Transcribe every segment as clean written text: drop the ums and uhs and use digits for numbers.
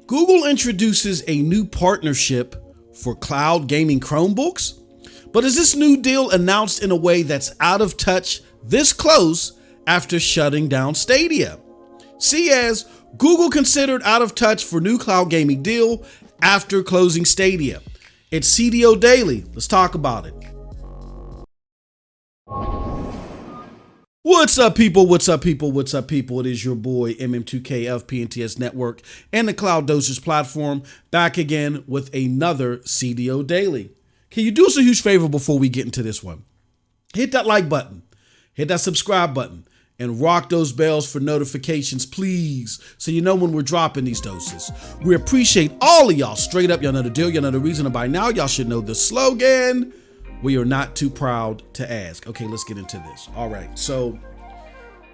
Google introduces a new partnership for cloud gaming Chromebooks, but is this new deal announced in a way that's out of touch this close after shutting down Stadia? See as Google considered out of touch for new cloud gaming deal after closing Stadia. It's CDO Daily. Let's talk about it. What's up, people? What's up, people? What's up, people? It is your boy MM2K of PNTS Network and the Cloud Dosage platform, back again with another CDO Daily. Can you do us a huge favor before we get into this one? Hit that like button, hit that subscribe button, and rock those bells for notifications, please, so you know when we're dropping these doses. We appreciate all of y'all. Straight up, y'all know the deal. Y'all know the reason, and by now y'all should know the slogan. We are not too proud to ask. Okay, let's get into this. All right, so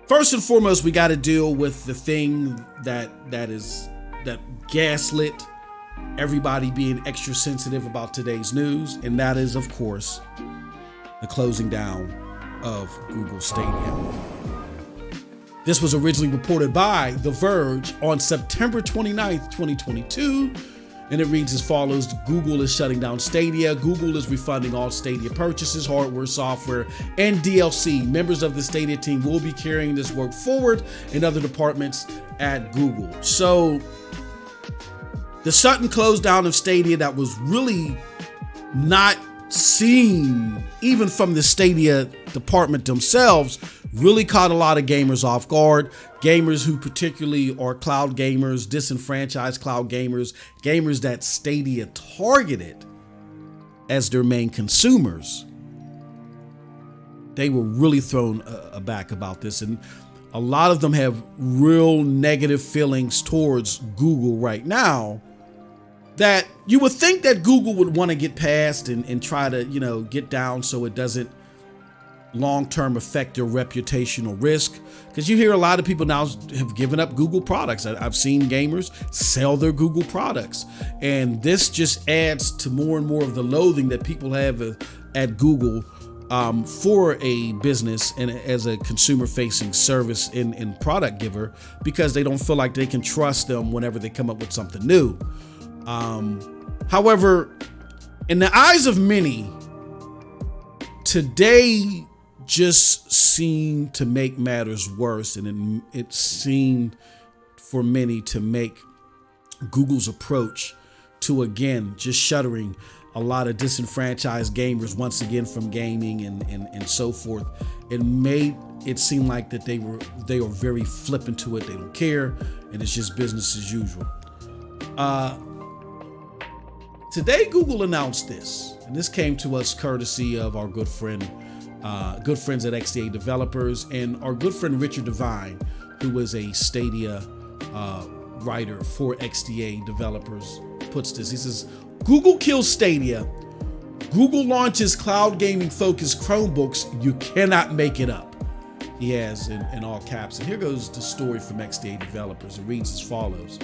first and foremost, we got to deal with the thing that gaslit everybody being extra sensitive about today's news, and that is, of course, the closing down of Google Stadia. This was originally reported by The Verge on September 29th, 2022. And it reads as follows: Google is shutting down Stadia. Google is refunding all Stadia purchases, hardware, software, and DLC. Members of the Stadia team will be carrying this work forward in other departments at Google. So the sudden close down of Stadia that was really not seen even from the Stadia department themselves really caught a lot of gamers off guard. Gamers who particularly are cloud gamers, disenfranchised cloud gamers, gamers that Stadia targeted as their main consumers. They were really thrown aback about this, and a lot of them have real negative feelings towards Google right now that you would think that Google would want to get past and try to, get down so it doesn't long-term affect their reputational risk. Because you hear a lot of people now have given up Google products. I've seen gamers sell their Google products. And this just adds to more and more of the loathing that people have at Google for a business and as a consumer-facing service and product giver, because they don't feel like they can trust them whenever they come up with something new. However, in the eyes of many, today just seemed to make matters worse, and it seemed for many to make Google's approach to, again, just shuttering a lot of disenfranchised gamers once again from gaming and so forth. It made it seem like that they were very flippant to it. They don't care, and it's just business as usual. Today, Google announced this, and this came to us courtesy of our good friends at XDA Developers, and our good friend Richard Devine, who is a Stadia writer for XDA Developers, puts this. He says, Google kills Stadia. Google launches cloud gaming focused Chromebooks. You cannot make it up. He has in all caps. And here goes the story from XDA Developers. It reads as follows.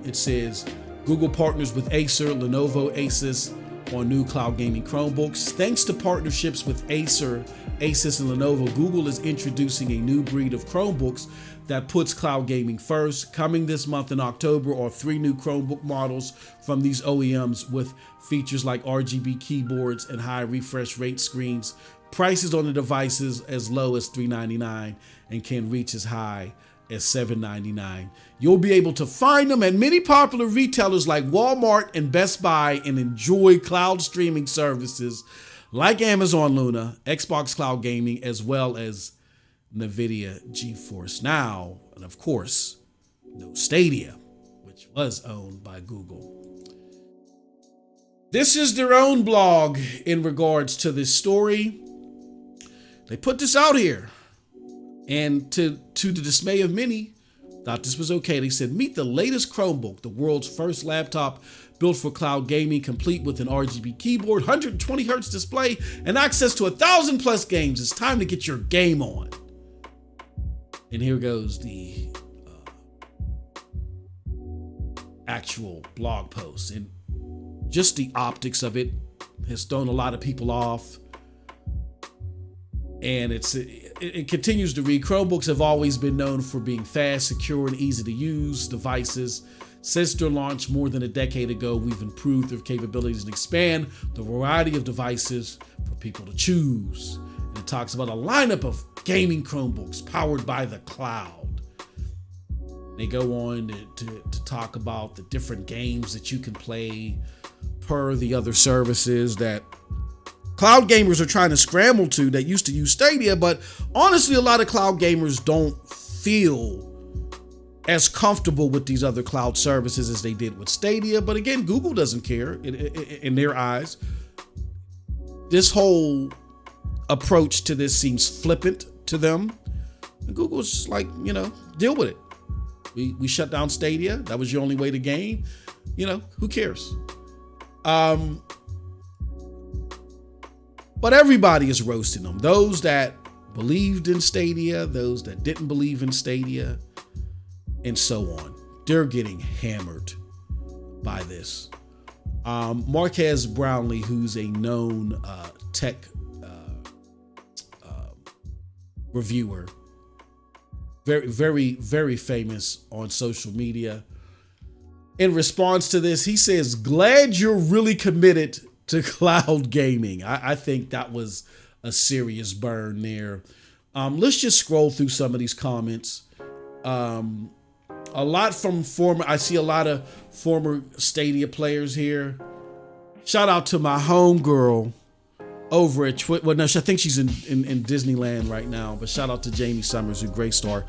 It says, Google partners with Acer, Lenovo, Asus on new cloud gaming Chromebooks. Thanks to partnerships with Acer, Asus, and Lenovo, Google is introducing a new breed of Chromebooks that puts cloud gaming first. Coming this month in October are 3 new Chromebook models from these OEMs with features like RGB keyboards and high refresh rate screens. Prices on the devices as low as $399 and can reach as high as $799. You'll be able to find them at many popular retailers like Walmart and Best Buy and enjoy cloud streaming services like Amazon Luna, Xbox Cloud Gaming, as well as NVIDIA Geforce Now, and of course, no Stadia, which was owned by Google. This is their own blog in regards to this story. They put this out here, and to the dismay of many, thought this was okay. They said, meet the latest Chromebook, the world's first laptop built for cloud gaming, complete with an RGB keyboard, 120 hertz display, and access to 1,000 plus games. It's time to get your game on. And here goes the actual blog post. And just the optics of it has thrown a lot of people off. And it continues to read, Chromebooks have always been known for being fast, secure, and easy to use devices. Since their launch more than a decade ago, we've improved their capabilities and expand the variety of devices for people to choose. And it talks about a lineup of gaming Chromebooks powered by the cloud. They go on to talk about the different games that you can play per the other services that cloud gamers are trying to scramble to that used to use Stadia. But honestly, a lot of cloud gamers don't feel as comfortable with these other cloud services as they did with Stadia. But again, Google doesn't care in their eyes. This whole approach to this seems flippant to them. And Google's just like, deal with it. We shut down Stadia. That was your only way to game. Who cares? But everybody is roasting them. Those that believed in Stadia, those that didn't believe in Stadia, and so on. They're getting hammered by this. Marquez Brownlee, who's a known tech reviewer, very, very, very famous on social media. In response to this, he says, "Glad you're really committed to cloud gaming." I think that was a serious burn there. Let's just scroll through some of these comments. A lot from I see a lot of former Stadia players here. Shout out to my homegirl over at Twitter. Well, no, I think she's in Disneyland right now, but shout out to Jamie Summers, who graced our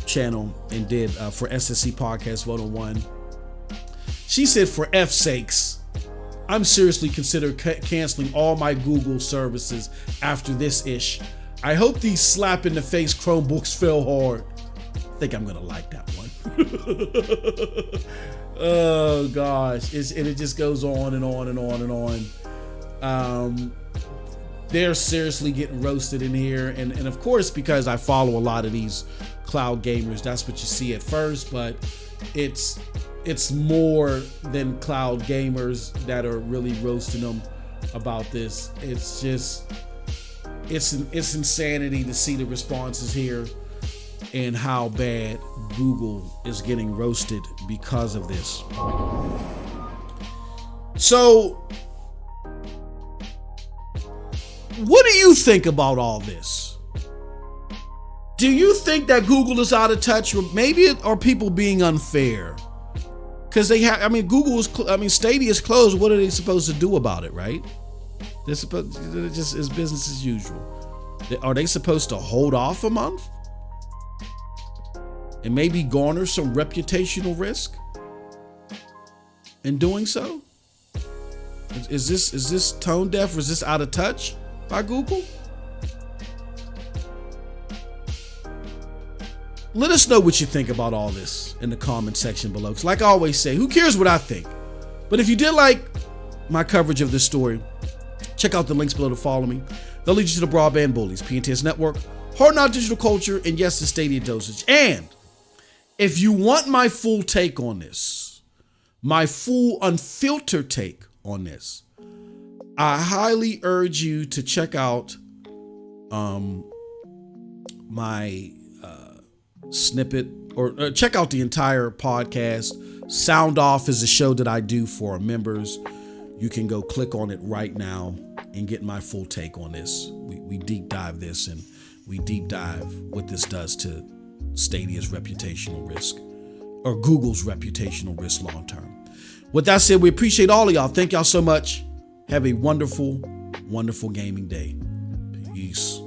channel and did for SSC Podcast 101. She said, "For F's sakes, I'm seriously considering canceling all my Google services after this ish. I hope these slap in the face Chromebooks fell hard." I think I'm gonna like that one. Oh gosh, it just goes on and on and on and on. They're seriously getting roasted in here, and of course, because I follow a lot of these cloud gamers, that's what you see at first. But it's more than cloud gamers that are really roasting them about this. It's insanity to see the responses here and how bad Google is getting roasted because of this. So, what do you think about all this? Do you think that Google is out of touch, or maybe are people being unfair? Because Stadia is closed. What are they supposed to do about it, right? It just is business as usual. Are they supposed to hold off a month and maybe garner some reputational risk in doing so? Is this tone deaf, or is this out of touch by Google? Let us know what you think about all this in the comment section below. Because like I always say, who cares what I think? But if you did like my coverage of this story, check out the links below to follow me. They'll lead you to the Broadband Bullies, PNTS Network, Hard Knot Digital Culture, and yes, the Stadia Dosage. And if you want my full take on this, my full unfiltered take on this, I highly urge you to check out my snippet, or check out the entire podcast. Sound Off is a show that I do for our members. You can go click on it right now and get my full take on this. We deep dive this, and we deep dive what this does to Stadia's reputational risk, or Google's reputational risk long term. With that said, we appreciate all of y'all. Thank y'all so much. Have a wonderful, wonderful gaming day. Peace.